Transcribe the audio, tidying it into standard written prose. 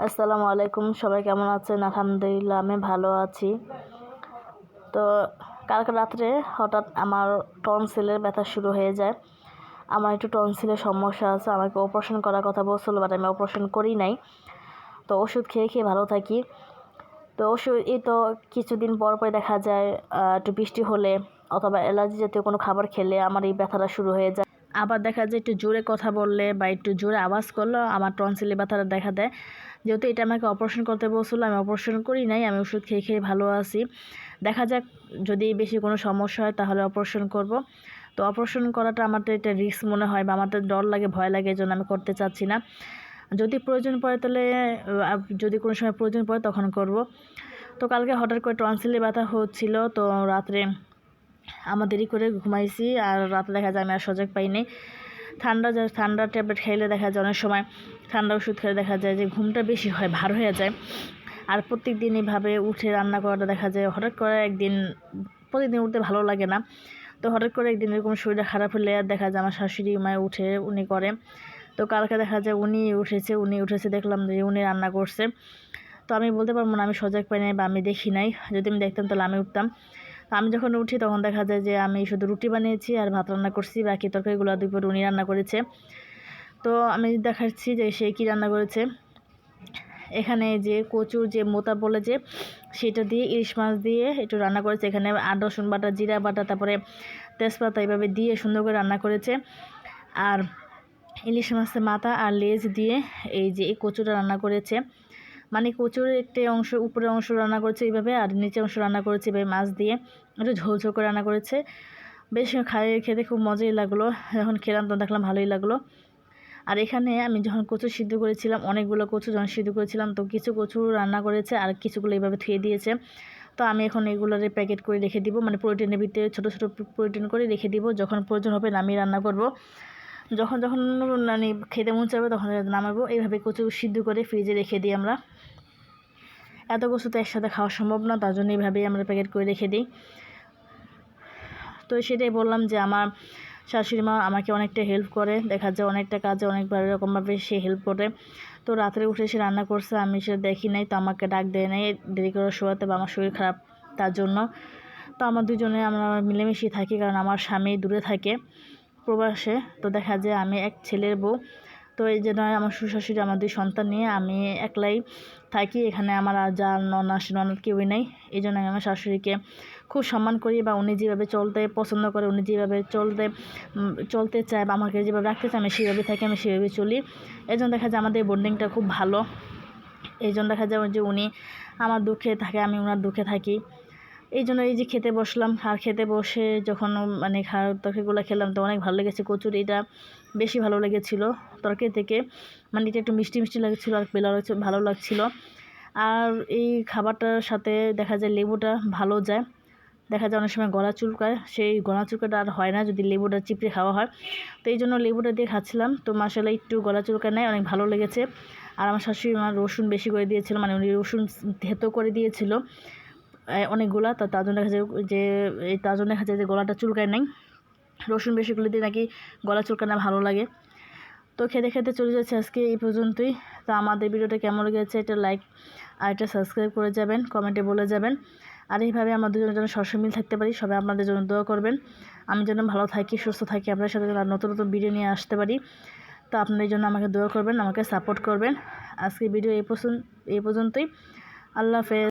আসসালামু আলাইকুম, সবাই কেমন আছেন? আলহামদুলিল্লাহ আমি ভালো আছি। তো কালকে রাত্রে হঠাৎ আমার টনসিলের ব্যথা শুরু হয়ে যায়। আমার একটু টনসিলের সমস্যা আছে, আমাকে অপারেশন করার কথা বলছিল, বাট আমি অপারেশন করি নাই। তো ওষুধ খেয়ে খেয়ে ভালো থাকি। তো তো কিছুদিন পর পর দেখা যায় একটু বৃষ্টি হলে অথবা অ্যালার্জি জাতীয় কোনো খাবার খেলে আমার এই ব্যথাটা শুরু হয়ে যায়। আবার দেখা যায় একটু জোরে কথা বললে বা একটু জোরে আওয়াজ করলেও আমার টনসিলের ব্যথাটা দেখা দেয়। যেহেতু এটা আমাকে অপারেশন করতে বলছিল, আমি অপারেশন করি নাই, আমি ওষুধ খেয়ে খেয়ে ভালো আছি। দেখা যাক, যদি বেশি কোনো সমস্যা হয় তাহলে অপারেশন করব। তো অপারেশন করাটা আমার তো এটা রিস্ক মনে হয় বা আমার তো ডর লাগে, ভয় লাগে, এই জন্য আমি করতে চাচ্ছি না। যদি প্রয়োজন পড়ে তাহলে যদি কোনো সময় প্রয়োজন পড়ে তখন করব। তো কালকে হঠাৎ করে টনসিলে ব্যথা হচ্ছিল, তো রাত্রে আমার দেরি করে ঘুমাইছি, আর রাতে দেখা যায় আমি আর সজাগ পাইনি। ঠান্ডা ট্যাবলেট খাইলে দেখা যায় অনেক সময়, ঠান্ডা ওষুধ খেলে দেখা যায় যে ঘুমটা বেশি হয়, ভার হয়ে যায়। আর প্রত্যেক দিন এইভাবে উঠে রান্না করাটা দেখা যায় হঠাৎ করে একদিন, প্রতিদিন উঠতে ভালো লাগে না। তো হঠাৎ করে একদিন এরকম শরীরটা খারাপ হলে আর দেখা যায় আমার শাশুড়ি মায়ে উঠে উনি করে। তো কালকে দেখা যায় উনি উঠেছে দেখলাম যে উনি রান্না করছে। তো আমি বলতে পারবো না আমি সজাগ পাই নাই বা আমি দেখি নাই, যদি আমি দেখতাম তাহলে আমি উঠতাম। তো আমি যখন উঠি তখন দেখা যায় যে আমি শুধু রুটি বানিয়েছি আর ভাত রান্না করছি, বাকি তরকারিগুলো দুপুরে উনি রান্না করেছে। তো আমি দেখাচ্ছি যে সে কী রান্না করেছে। এখানে যে কচুর যে মোতা বলে যে, সেটা দিয়ে ইলিশ মাছ দিয়ে একটু রান্না করেছে। এখানে আদা রসুন বাটা, জিরা বাটা, তারপরে তেজপাতা এইভাবে দিয়ে সুন্দর করে রান্না করেছে। আর ইলিশ মাছের মাথা আর লেজ দিয়ে এই যে এই কচুটা রান্না করেছে। মানে কচুর একটি অংশ, উপরের অংশ রান্না করেছে এইভাবে, আর নিচের অংশ রান্না করেছে এইভাবে মাছ দিয়ে, একটু ঝোল ঝোল করে রান্না করেছে। বেশ খেতে খুব মজাই লাগলো, যখন খেলাম তো দেখলাম ভালোই লাগলো। আর এখানে আমি যখন কচু সিদ্ধ করেছিলাম, অনেকগুলো কচু যখন সিদ্ধ করেছিলাম, তো কিছু কচু রান্না করেছে আর কিছুগুলো এইভাবে ধুয়ে দিয়েছে। তো আমি এখন এগুলোর প্যাকেট করে রেখে দিব, মানে প্রোটিনের ভিতরে ছোটো ছোটো প্রোটিন করে রেখে দিব, যখন প্রয়োজন হবে নামিয়ে রান্না করব। যখন যখন মানে খেতে মন চাইবে তখন নামাবো। এইভাবে কচু সিদ্ধ করে ফ্রিজে রেখে দিই আমরা। এত কচু তো একসাথে খাওয়া সম্ভব না, তার জন্য এইভাবেই আমরা প্যাকেট করে রেখে দিই। তো সেটাই বললাম যে আমার শাশুড়ি মা আমাকে অনেকটা হেল্প করে, দেখা যায় অনেকটা কাজে অনেকবার এরকমভাবে সে হেল্প করে। তো রাত্রে উঠে সে রান্না করছে, আমি সেটা দেখি নাই, তো আমাকে ডাক দেয় নাই দেরি করে শোয়াতে, বা আমার শরীর খারাপ তার জন্য। তো আমার দুজনে আমরা মিলেমিশে থাকি, কারণ আমার স্বামী দূরে থাকে প্রবাসে। তো দেখা যায় আমি এক ছেলের বউ, তো এই জন্য আমার শ্বশুর-শাশুড়ি আমার দুই সন্তান নিয়ে আমি একলাই থাকি এখানে। আমার আর যা ননদ কেউই নেই। এই জন্য আমি আমার শাশুড়িকে খুব সম্মান করি, বা উনি যেভাবে চলতে পছন্দ করে, উনি যেভাবে চলতে চায় বা আমাকে যেভাবে রাখতে চায়, আমি সেভাবে থাকি, আমি সেভাবে চলি। এই জন্য দেখা যায় আমাদের বন্ডিংটা খুব ভালো। এই জন্য দেখা যায় যে উনি আমার দুঃখে থাকে, আমি ওনার দুঃখে থাকি। এই জন্য এই যে খেতে বসলাম, আর খেতে বসে যখন মানে তরকারিগুলো খেলাম তো অনেক ভালো লেগেছে। কচুরিটা বেশি ভালো লেগেছিলো তরকারি থেকে, মানে এটা একটু মিষ্টি মিষ্টি লাগছিলো আর ভালো লাগছিলো। আর এই খাবারটার সাথে দেখা যায় লেবুটা ভালো যায়। দেখা যায় অনেক সময় গলা চুলকায়, সেই গলা চুলকাটা আর হয় না যদি লেবুটা চিপড়ে খাওয়া হয়। তো এই জন্য লেবুটা দিয়ে খাচ্ছিলাম, তো মাশাআল্লাহ একটু গলা চুলকায় নেয়, অনেক ভালো লেগেছে। আর আমার শাশুড়ি মা রসুন বেশি করে দিয়েছিল, মানে উনি রসুন থেতো করে দিয়েছিল অনেকগুলা, তো তার জন্য দেখা যায় যে গলাটা চুলকায় নাই। রসুন বেশি করে দিয়ে নাকি গলা চুলকানো ভালো লাগে। তো খেতে খেতে চলে যাচ্ছে আজকে এই পর্যন্তই। তো আমাদের ভিডিওটা কেমন লেগেছে এটা লাইক আর এটা সাবস্ক্রাইব করে যাবেন, কমেন্টে বলে যাবেন। আর এইভাবে আমরা দুজনের জন্য সবসময় মিল থাকতে পারি, সবাই আপনাদের জন্য দোয়া করবেন, আমি যেন ভালো থাকি, সুস্থ থাকি, আপনাদের সাথে নতুন নতুন ভিডিও নিয়ে আসতে পারি। তো আপনাদের জন্য আমাকে দোয়া করবেন, আমাকে সাপোর্ট করবেন। আজকে ভিডিও এই পর্যন্তই। আল্লাহ হাফেজ।